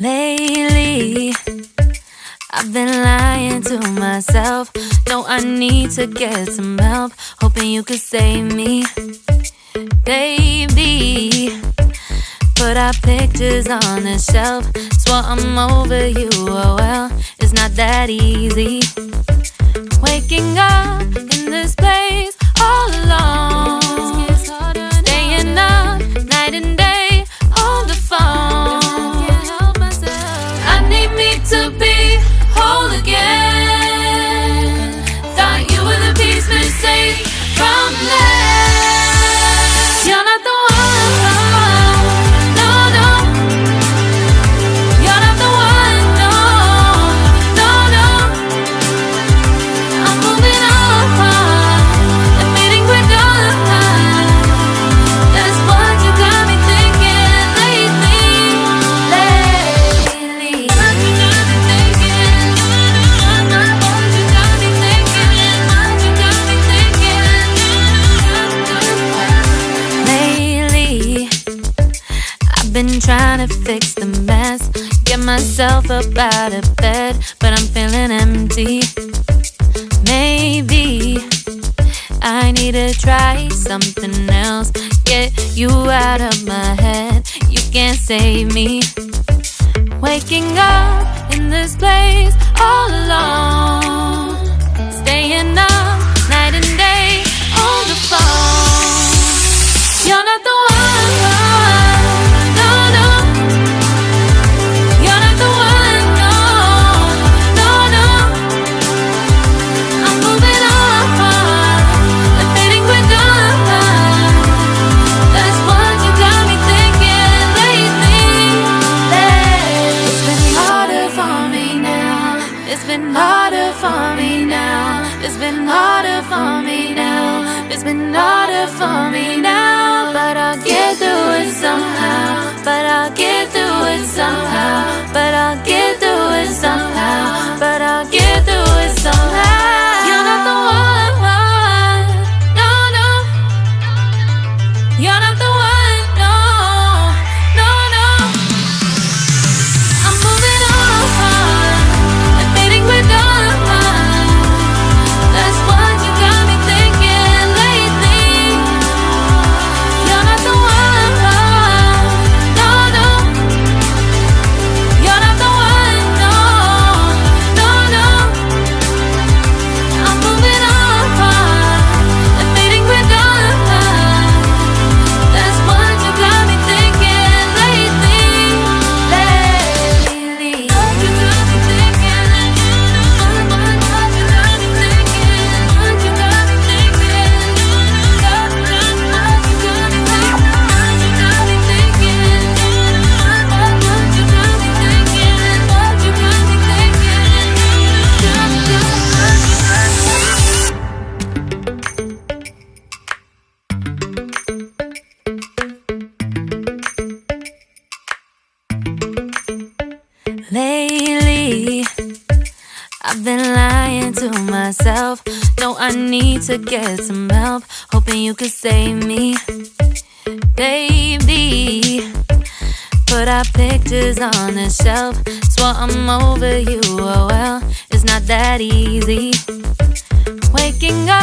Lately, I've been lying to myself. No, I need to get some help. Hoping you could save me, baby. Put our pictures on the shelf. Swore I'm over you, oh well, it's not that easy. Waking up in this place all alone, staying up night and day on the phone. I need me to be whole again. Thought you were the piece missing from left. You're not the one, no, no. You're not the one, no, no, no. I'm moving on and meeting we're done. That's what you got me thinking lately. What you got me thinking. What you got me thinking. What you got me thinking. Lately, I've been trying to fix the mess, get myself up out of bed, but I'm feeling empty. Maybe I need to try something else. Get you out of my head, you can't save me. Waking up in this place all alone, staying up night and day on the phone. You're not the one, no, no. You're not the one, no, no, no. I'm moving on and feeling we're done. That's what you got me thinking lately. It's been harder for me now. It's been harder for me now. It's been harder for me now. It's been harder for me now. But I'll get through it somehow. But I'll get through it somehow. But I'll get through it somehow. But I'll get through it somehow. You're not the one, no, no. You're not the one, no, no, no. I'm moving on and feeling we're done. That's what you got me thinking lately. You're not the one, no, no. You're not the one, no, no, no. I'm moving on and feeling we're done. That's what you got me thinking lately. What you got me thinking. What you got me thinking. What you got me thinking. What you got me thinking. What you got me thinking. What you got me thinking. What you got me thinking. Lately, I've been lying to myself. No, I need to get some help. Hoping you could save me, baby. Put our pictures on the shelf. Swore I'm over you, oh well, it's not that easy. Waking up